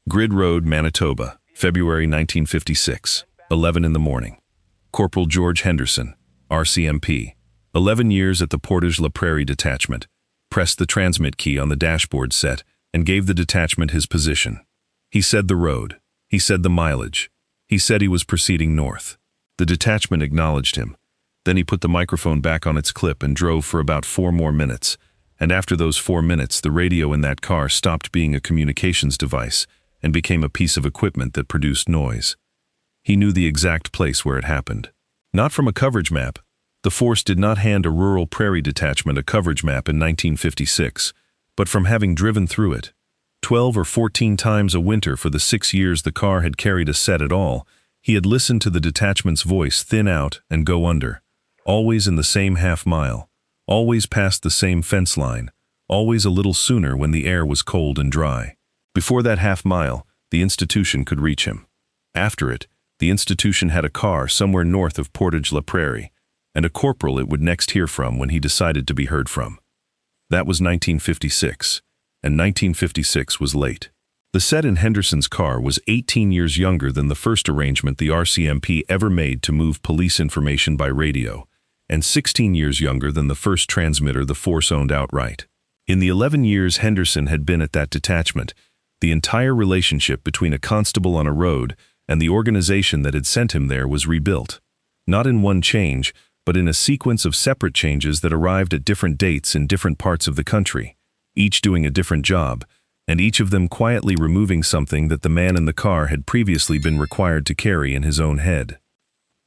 Grid Road, Manitoba, February 1956, 11 in the morning. Corporal George Henderson, RCMP, 11 years at the Portage La Prairie Detachment, pressed the transmit key on the dashboard set and gave the detachment his position. He said the road. He said the mileage. He said he was proceeding north. The detachment acknowledged him. Then he put the microphone back on its clip and drove for about 4 more minutes. And after those 4 minutes, the radio in that car stopped being a communications device and became a piece of equipment that produced noise. He knew the exact place where it happened. Not from a coverage map. The force did not hand a rural prairie detachment a coverage map in 1956, but from having driven through it 12 or 14 times a winter for the 6 years the car had carried a set at all, he had listened to the detachment's voice thin out and go under, always in the same half mile, always past the same fence line, always a little sooner when the air was cold and dry. Before that half mile, the institution could reach him. After it, the institution had a car somewhere north of Portage La Prairie, and a corporal it would next hear from when he decided to be heard from. That was 1956, and 1956 was late. The set in Henderson's car was 18 years younger than the first arrangement the RCMP ever made to move police information by radio, and 16 years younger than the first transmitter the force owned outright. In the 11 years Henderson had been at that detachment, the entire relationship between a constable on a road and the organization that had sent him there was rebuilt. Not in one change, but in a sequence of separate changes that arrived at different dates in different parts of the country, each doing a different job, and each of them quietly removing something that the man in the car had previously been required to carry in his own head.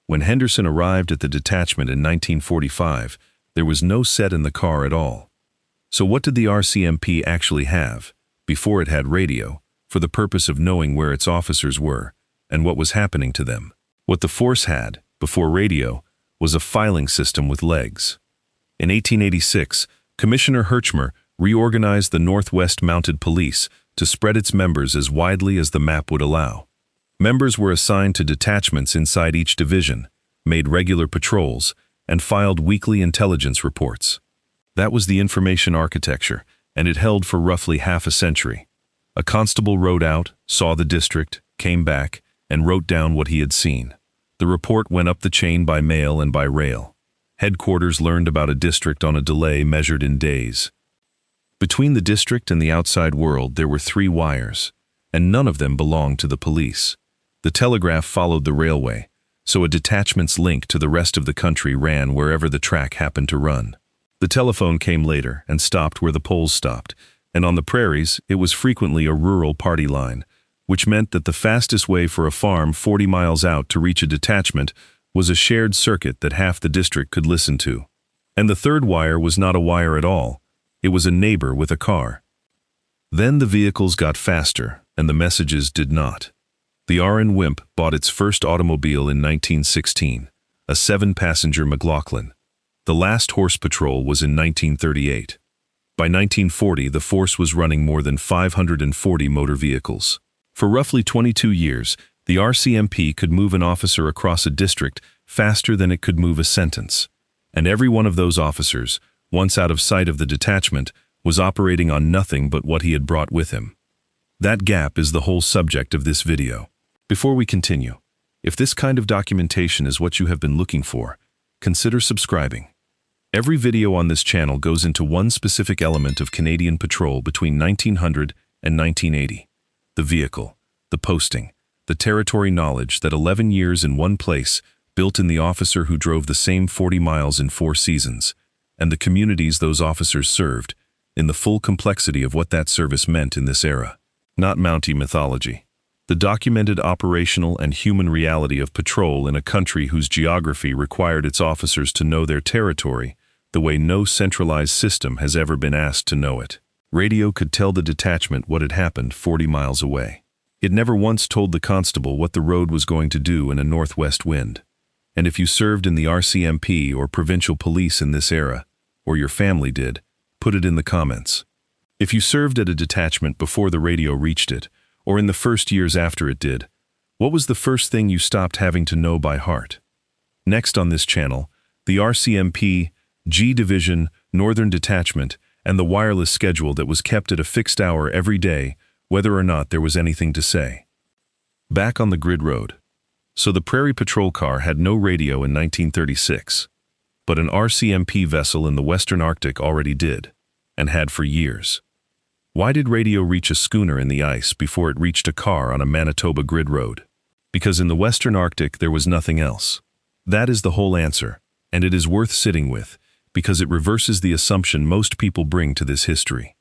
When Henderson arrived at the detachment in 1945, there was no set in the car at all. So what did the RCMP actually have, before it had radio, for the purpose of knowing where its officers were and what was happening to them? What the force had, before radio, was a filing system with legs. In 1886, Commissioner Herchmer reorganized the Northwest Mounted Police to spread its members as widely as the map would allow. Members were assigned to detachments inside each division, made regular patrols, and filed weekly intelligence reports. That was the information architecture, and it held for roughly half a century. A constable rode out, saw the district, came back, and wrote down what he had seen. The report went up the chain by mail and by rail. Headquarters learned about a district on a delay measured in days. Between the district and the outside world there were 3 wires, and none of them belonged to the police. The telegraph followed the railway, so a detachment's link to the rest of the country ran wherever the track happened to run. The telephone came later and stopped where the poles stopped, and on the prairies it was frequently a rural party line, which meant that the fastest way for a farm 40 miles out to reach a detachment was a shared circuit that half the district could listen to. And the third wire was not a wire at all. It was a neighbor with a car. Then the vehicles got faster, and the messages did not. The RN Wimp bought its first automobile in 1916, a 7-passenger McLaughlin. The last horse patrol was in 1938. By 1940, the force was running more than 540 motor vehicles. For roughly 22 years, the RCMP could move an officer across a district faster than it could move a sentence. And every one of those officers, once out of sight of the detachment, was operating on nothing but what he had brought with him. That gap is the whole subject of this video. Before we continue, if this kind of documentation is what you have been looking for, consider subscribing. Every video on this channel goes into one specific element of Canadian patrol between 1900 and 1980. The vehicle, the posting, the territory knowledge that 11 years in one place built in the officer who drove the same 40 miles in 4 seasons, and the communities those officers served, in the full complexity of what that service meant in this era. Not Mountie mythology. The documented operational and human reality of patrol in a country whose geography required its officers to know their territory the way no centralized system has ever been asked to know it. Radio could tell the detachment what had happened 40 miles away. It never once told the constable what the road was going to do in a northwest wind. And if you served in the RCMP or provincial police in this era, or your family did, put it in the comments. If you served at a detachment before the radio reached it, or in the first years after it did, what was the first thing you stopped having to know by heart? Next on this channel, the RCMP, G Division, Northern Detachment, and the wireless schedule that was kept at a fixed hour every day whether or not there was anything to say. Back on the grid road. So the Prairie Patrol car had no radio in 1936, but an RCMP vessel in the Western Arctic already did, and had for years. Why did radio reach a schooner in the ice before it reached a car on a Manitoba grid road? Because in the Western Arctic there was nothing else. That is the whole answer, and it is worth sitting with, because it reverses the assumption most people bring to this history.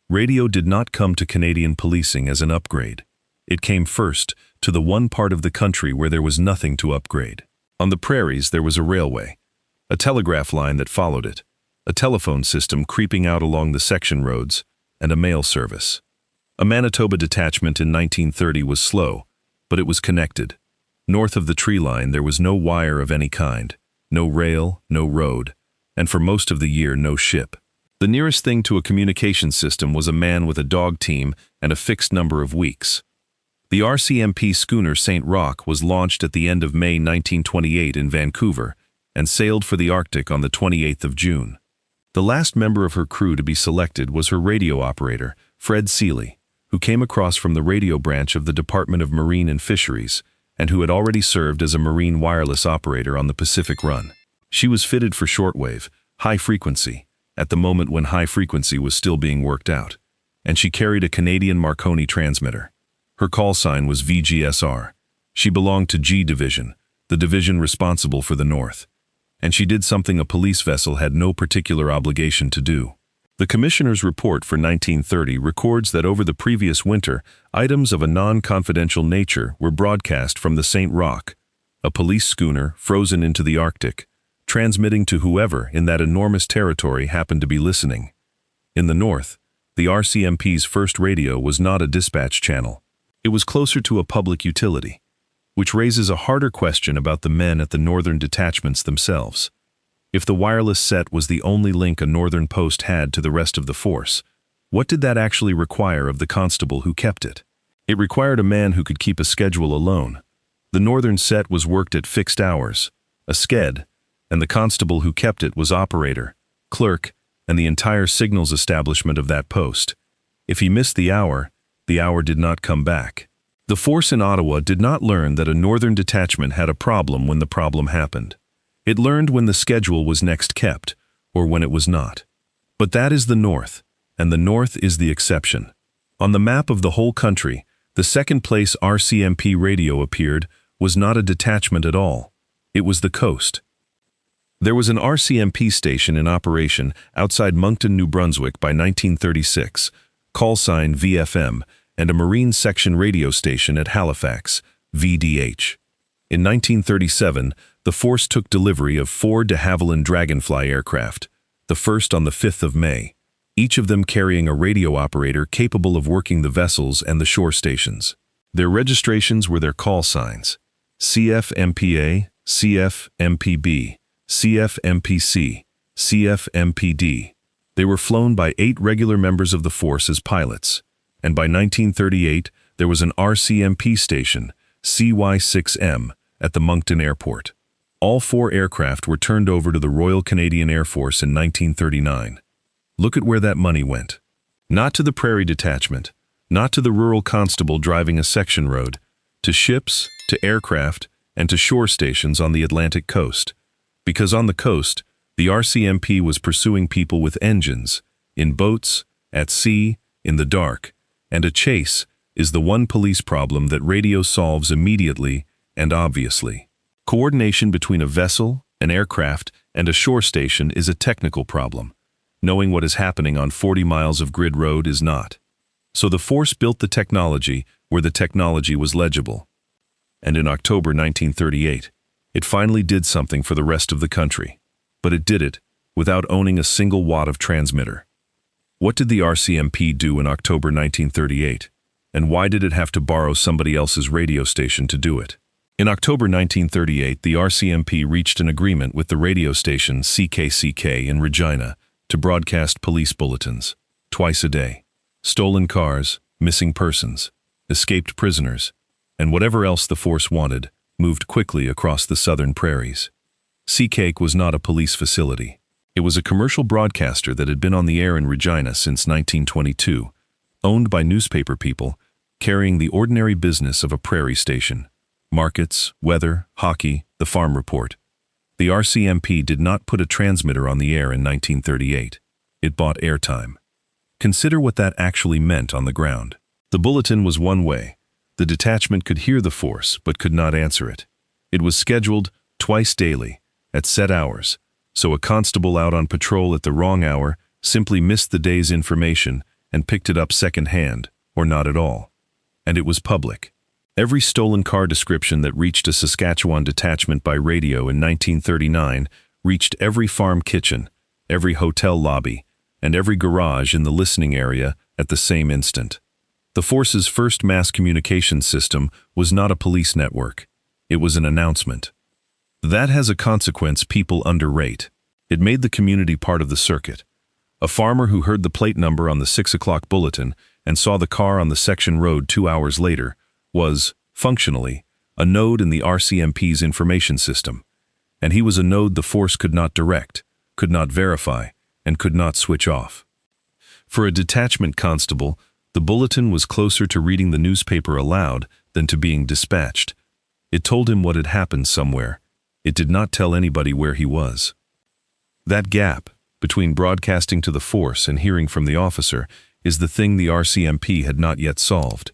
Radio did not come to Canadian policing as an upgrade. It came first to the one part of the country where there was nothing to upgrade. On the prairies there was a railway, a telegraph line that followed it, a telephone system creeping out along the section roads, and a mail service. A Manitoba detachment in 1930 was slow, but it was connected. North of the tree line there was no wire of any kind, no rail, no road, and for most of the year no ship. The nearest thing to a communication system was a man with a dog team and a fixed number of weeks. The RCMP schooner St. Roch was launched at the end of May 1928 in Vancouver and sailed for the Arctic on the 28th of June. The last member of her crew to be selected was her radio operator, Fred Seeley, who came across from the radio branch of the Department of Marine and Fisheries and who had already served as a marine wireless operator on the Pacific Run. She was fitted for shortwave, high frequency, at the moment when high frequency was still being worked out, and she carried a Canadian Marconi transmitter. Her call sign was VGSR. She belonged to G Division, the division responsible for the North, and she did something a police vessel had no particular obligation to do. The Commissioner's report for 1930 records that over the previous winter, items of a non-confidential nature were broadcast from the St. Roch, a police schooner frozen into the Arctic, transmitting to whoever in that enormous territory happened to be listening. In the North, the RCMP's first radio was not a dispatch channel. It was closer to a public utility, which raises a harder question about the men at the northern detachments themselves. If the wireless set was the only link a northern post had to the rest of the force, what did that actually require of the constable who kept it? It required a man who could keep a schedule alone. The northern set was worked at fixed hours, a sked, and the constable who kept it was operator, clerk, and the entire signals establishment of that post. If he missed the hour did not come back. The force in Ottawa did not learn that a northern detachment had a problem when the problem happened. It learned when the schedule was next kept, or when it was not. But that is the North, and the North is the exception. On the map of the whole country, the second place RCMP radio appeared was not a detachment at all. It was the coast. There was an RCMP station in operation outside Moncton, New Brunswick by 1936, call sign VFM, and a Marine Section radio station at Halifax, VDH. In 1937, the force took delivery of 4 de Havilland Dragonfly aircraft, the first on the 5th of May, each of them carrying a radio operator capable of working the vessels and the shore stations. Their registrations were their call signs: CFMPA, CFMPB, CFMPC, CFMPD. They were flown by 8 regular members of the force as pilots, and by 1938 there was an RCMP station, CY6M, at the Moncton Airport. All 4 aircraft were turned over to the Royal Canadian Air Force in 1939. Look at where that money went. Not to the Prairie Detachment, not to the rural constable driving a section road, to ships, to aircraft, and to shore stations on the Atlantic coast. Because on the coast, the RCMP was pursuing people with engines, in boats, at sea, in the dark, and a chase is the one police problem that radio solves immediately and obviously. Coordination between a vessel, an aircraft, and a shore station is a technical problem. Knowing what is happening on 40 miles of grid road is not. So the force built the technology where the technology was legible. And in October 1938, it finally did something for the rest of the country. But it did it without owning a single watt of transmitter. What did the RCMP do in October 1938? And why did it have to borrow somebody else's radio station to do it? In October 1938, the RCMP reached an agreement with the radio station CKCK in Regina to broadcast police bulletins, twice a day. Stolen cars, missing persons, escaped prisoners, and whatever else the force wanted, moved quickly across the southern prairies. CKCK was not a police facility. It was a commercial broadcaster that had been on the air in Regina since 1922, owned by newspaper people, carrying the ordinary business of a prairie station. Markets, weather, hockey, the farm report. The RCMP did not put a transmitter on the air in 1938. It bought airtime. Consider what that actually meant on the ground. The bulletin was one way. The detachment could hear the force, but could not answer it. It was scheduled twice daily, at set hours, so a constable out on patrol at the wrong hour simply missed the day's information and picked it up second-hand, or not at all. And it was public. Every stolen car description that reached a Saskatchewan detachment by radio in 1939 reached every farm kitchen, every hotel lobby, and every garage in the listening area at the same instant. The force's first mass communication system was not a police network. It was an announcement. That has a consequence people underrate. It made the community part of the circuit. A farmer who heard the plate number on the 6 o'clock bulletin and saw the car on the section road 2 hours later was, functionally, a node in the RCMP's information system. And he was a node the force could not direct, could not verify, and could not switch off. For a detachment constable, the bulletin was closer to reading the newspaper aloud than to being dispatched. It told him what had happened somewhere. It did not tell anybody where he was. That gap between broadcasting to the force and hearing from the officer is the thing the RCMP had not yet solved.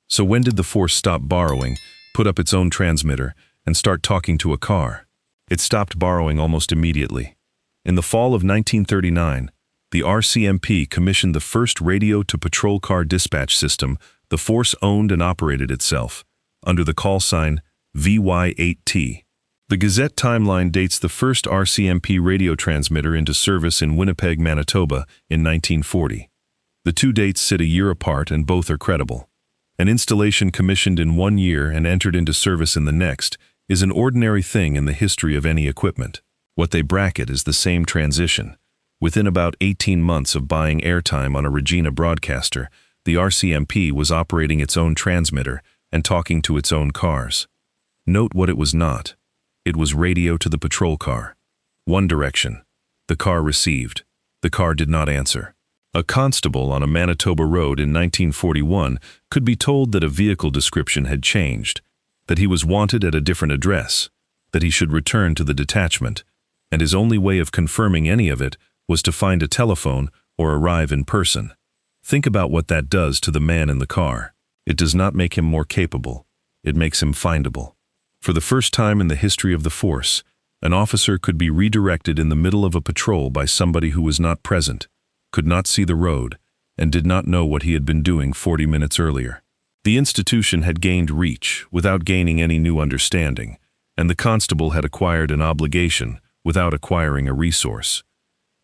So when did the force stop borrowing, put up its own transmitter, and start talking to a car? It stopped borrowing almost immediately. In the fall of 1939, the RCMP commissioned the first radio-to-patrol car dispatch system the force owned and operated itself, under the call sign VY8T. The Gazette timeline dates the first RCMP radio transmitter into service in Winnipeg, Manitoba in 1940. The two dates sit a year apart and both are credible. An installation commissioned in 1 year and entered into service in the next is an ordinary thing in the history of any equipment. What they bracket is the same transition. Within about 18 months of buying airtime on a Regina broadcaster, the RCMP was operating its own transmitter and talking to its own cars. Note what it was not. It was radio to the patrol car. One direction. The car received. The car did not answer. A constable on a Manitoba road in 1941 could be told that a vehicle description had changed, that he was wanted at a different address, that he should return to the detachment, and his only way of confirming any of it was to find a telephone or arrive in person. Think about what that does to the man in the car. It does not make him more capable. It makes him findable. For the first time in the history of the force, an officer could be redirected in the middle of a patrol by somebody who was not present, could not see the road, and did not know what he had been doing 40 minutes earlier. The institution had gained reach without gaining any new understanding, and the constable had acquired an obligation without acquiring a resource.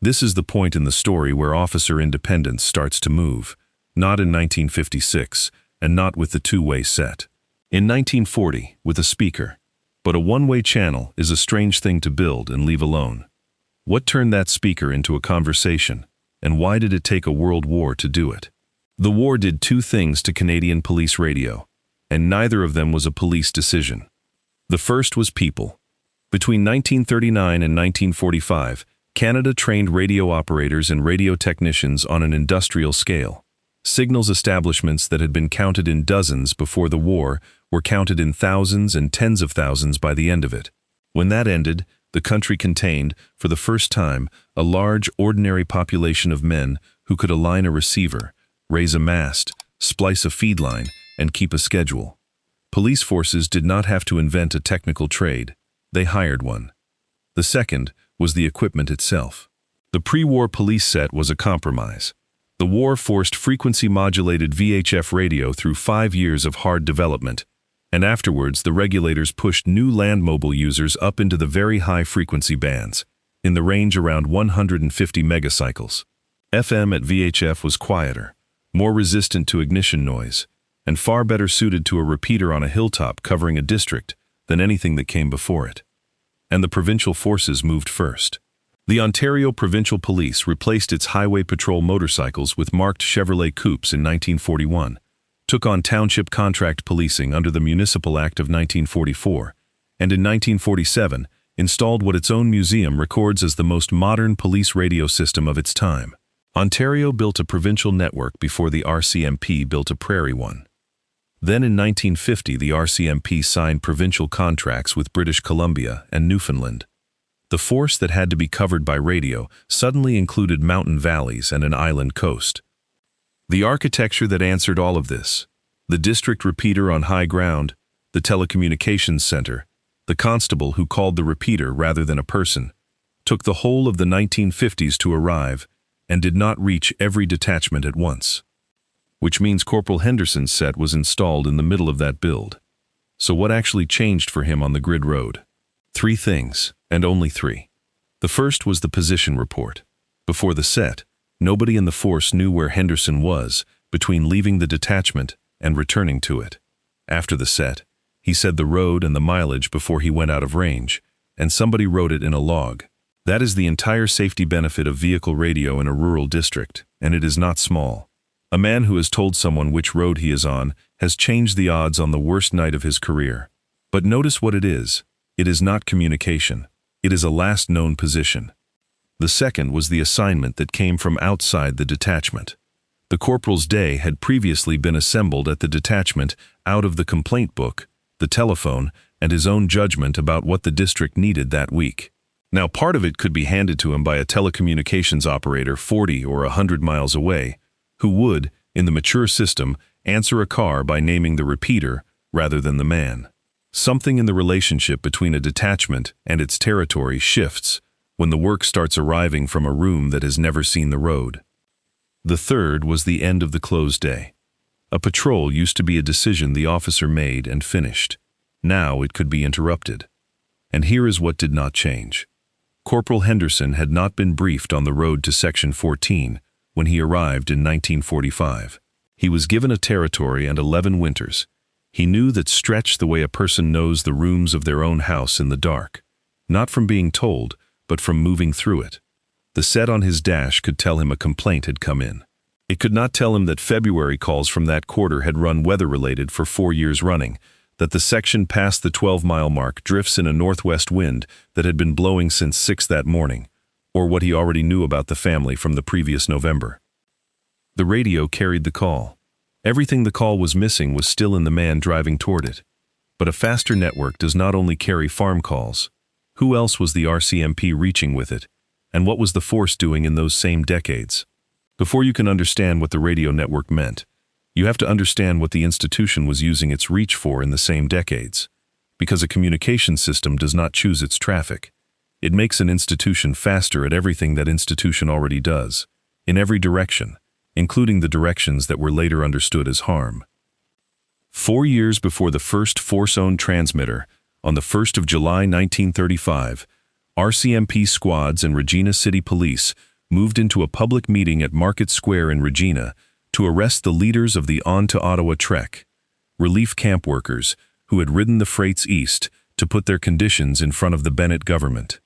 This is the point in the story where officer independence starts to move, not in 1956, and not with the two-way set. In 1940, with a speaker, but a one-way channel is a strange thing to build and leave alone. What turned that speaker into a conversation, and why did it take a world war to do it? The war did two things to Canadian police radio, and neither of them was a police decision. The first was people. Between 1939 and 1945, Canada trained radio operators and radio technicians on an industrial scale. Signals establishments that had been counted in dozens before the war were counted in thousands and tens of thousands by the end of it. When that ended, the country contained, for the first time, a large, ordinary population of men who could align a receiver, raise a mast, splice a feed line, and keep a schedule. Police forces did not have to invent a technical trade. They hired one. The second was the equipment itself. The pre-war police set was a compromise. The war forced frequency-modulated VHF radio through 5 years of hard development, and afterwards the regulators pushed new land mobile users up into the very high frequency bands, in the range around 150 megacycles. FM at VHF was quieter, more resistant to ignition noise, and far better suited to a repeater on a hilltop covering a district than anything that came before it. And the provincial forces moved first. The Ontario Provincial Police replaced its highway patrol motorcycles with marked Chevrolet coupes in 1941, took on township contract policing under the Municipal Act of 1944, and in 1947 installed what its own museum records as the most modern police radio system of its time. Ontario built a provincial network before the RCMP built a prairie one. Then in 1950, the RCMP signed provincial contracts with British Columbia and Newfoundland. The force that had to be covered by radio suddenly included mountain valleys and an island coast. The architecture that answered all of this, the district repeater on high ground, the telecommunications center, the constable who called the repeater rather than a person, took the whole of the 1950s to arrive and did not reach every detachment at once. Which means Corporal Henderson's set was installed in the middle of that build. So what actually changed for him on the grid road? 3 things, and only 3. The first was the position report. Before the set, nobody in the force knew where Henderson was between leaving the detachment and returning to it. After the set, he said the road and the mileage before he went out of range, and somebody wrote it in a log. That is the entire safety benefit of vehicle radio in a rural district, and it is not small. A man who has told someone which road he is on has changed the odds on the worst night of his career. But notice what it is. It is not communication. It is a last known position. The second was the assignment that came from outside the detachment. The corporal's day had previously been assembled at the detachment out of the complaint book, the telephone, and his own judgment about what the district needed that week. Now, part of it could be handed to him by a telecommunications operator 40 or 100 miles away, who would, in the mature system, answer a car by naming the repeater rather than the man. Something in the relationship between a detachment and its territory shifts when the work starts arriving from a room that has never seen the road. The third was the end of the close day. A patrol used to be a decision the officer made and finished. Now it could be interrupted. And here is what did not change. Corporal Henderson had not been briefed on the road to Section 14 when he arrived in 1945. He was given a territory and 11 winters. He knew that stretched the way a person knows the rooms of their own house in the dark, not from being told, but from moving through it. The set on his dash could tell him a complaint had come in. It could not tell him that February calls from that quarter had run weather-related for 4 years running, that the section past the 12-mile mark drifts in a northwest wind that had been blowing since 6 that morning, or what he already knew about the family from the previous November. The radio carried the call. Everything the call was missing was still in the man driving toward it. But a faster network does not only carry farm calls. Who else was the RCMP reaching with it? And what was the force doing in those same decades? Before you can understand what the radio network meant, you have to understand what the institution was using its reach for in the same decades. Because a communication system does not choose its traffic. It makes an institution faster at everything that institution already does, in every direction, including the directions that were later understood as harm. 4 years before the first force-owned transmitter, on the 1st of July 1935, RCMP squads and Regina City Police moved into a public meeting at Market Square in Regina to arrest the leaders of the On to Ottawa Trek, relief camp workers who had ridden the freights east to put their conditions in front of the Bennett government.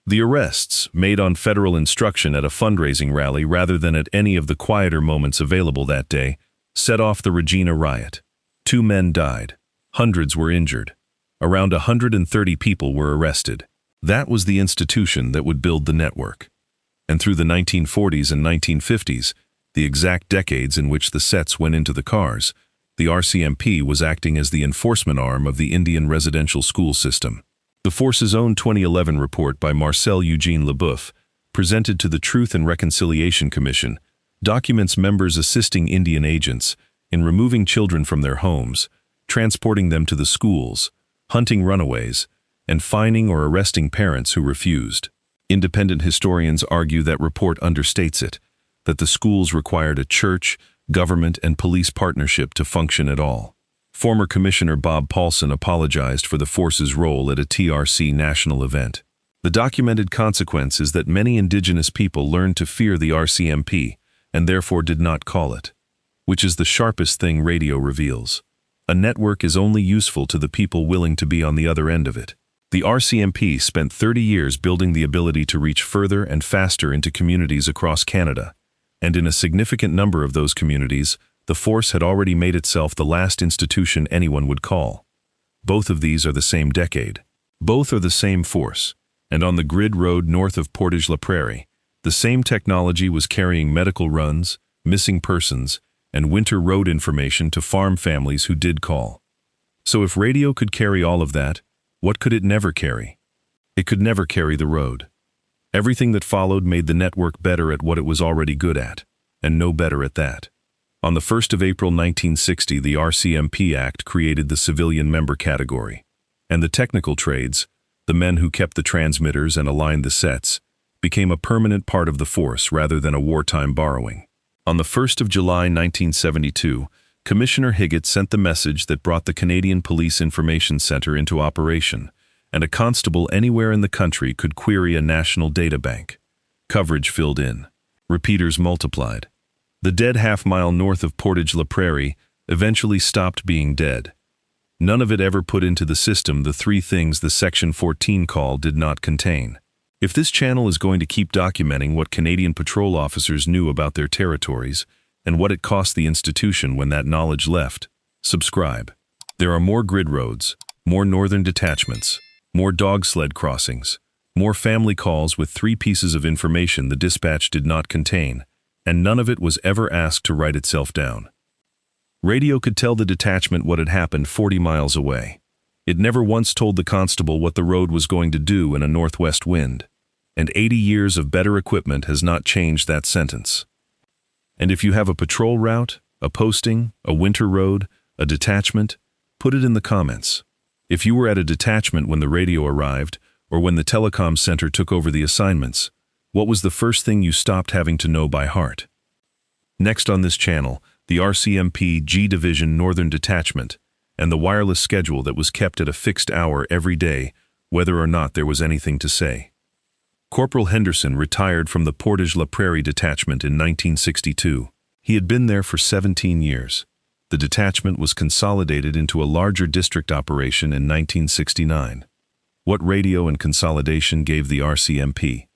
The arrests, made on federal instruction at a fundraising rally rather than at any of the quieter moments available that day, set off the Regina riot. 2 men died. Hundreds were injured. Around 130 people were arrested. That was the institution that would build the network. And through the 1940s and 1950s, the exact decades in which the sets went into the cars, the RCMP was acting as the enforcement arm of the Indian residential school system. The force's own 2011 report by Marcel Eugene Leboeuf, presented to the Truth and Reconciliation Commission, documents members assisting Indian agents in removing children from their homes, transporting them to the schools, hunting runaways, and fining or arresting parents who refused. Independent historians argue that report understates it, that the schools required a church, government, and police partnership to function at all. Former Commissioner Bob Paulson apologized for the force's role at a TRC national event. The documented consequence is that many Indigenous people learned to fear the RCMP and therefore did not call it, which is the sharpest thing radio reveals. A network is only useful to the people willing to be on the other end of it. The RCMP spent 30 years building the ability to reach further and faster into communities across Canada, and in a significant number of those communities, the force had already made itself the last institution anyone would call. Both of these are the same decade. Both are the same force, and on the grid road north of Portage-la-Prairie, the The same technology was carrying medical runs, missing persons, and winter road information to farm families who did call. So if radio could carry all of that, what could it never carry? It could never carry the road. Everything that followed made the network better at what it was already good at, and no better at that. On the 1st of April 1960, the RCMP Act created the civilian member category, and the technical trades, the men who kept the transmitters and aligned the sets, became a permanent part of the force rather than a wartime borrowing. On the 1st of July 1972, Commissioner Higgett sent the message that brought the Canadian Police Information Center into operation, and a constable anywhere in the country could query a national data bank. Coverage filled in. Repeaters multiplied. The dead half-mile north of Portage-la Prairie eventually stopped being dead. None of it ever put into the system the three things the Section 14 call did not contain. If this channel is going to keep documenting what Canadian patrol officers knew about their territories and what it cost the institution when that knowledge left, subscribe. There are more grid roads, more northern detachments, more dog sled crossings, more family calls with 3 pieces of information the dispatch did not contain, and none of it was ever asked to write itself down. Radio could tell the detachment what had happened 40 miles away. It never once told the constable what the road was going to do in a northwest wind, and 80 years of better equipment has not changed that sentence. And if you have a patrol route, a posting, a winter road, a detachment, put it in the comments. If you were at a detachment when the radio arrived, or when the telecom center took over the assignments, what was the first thing you stopped having to know by heart? Next on this channel, the RCMP G Division Northern Detachment, and the wireless schedule that was kept at a fixed hour every day, whether or not there was anything to say. Corporal Henderson retired from the Portage-la Prairie Detachment in 1962. He had been there for 17 years. The detachment was consolidated into a larger district operation in 1969. What radio and consolidation gave the RCMP?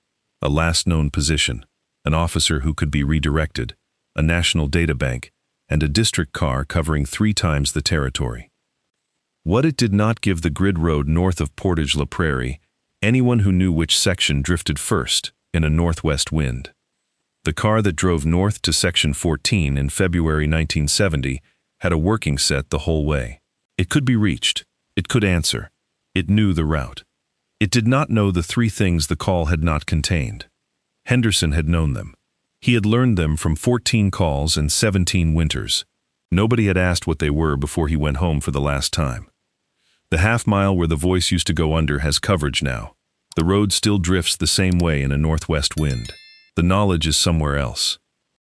A last known position, an officer who could be redirected, a national data bank, and a district car covering 3 times the territory. What it did not give the grid road north of Portage-la Prairie, anyone who knew which section drifted first in a northwest wind. The car that drove north to Section 14 in February 1970 had a working set the whole way. It could be reached. It could answer. It knew the route. It did not know the 3 things the call had not contained. Henderson had known them. He had learned them from 14 calls and 17 winters. Nobody had asked what they were before he went home for the last time. The half-mile where the voice used to go under has coverage now. The road still drifts the same way in a northwest wind. The knowledge is somewhere else.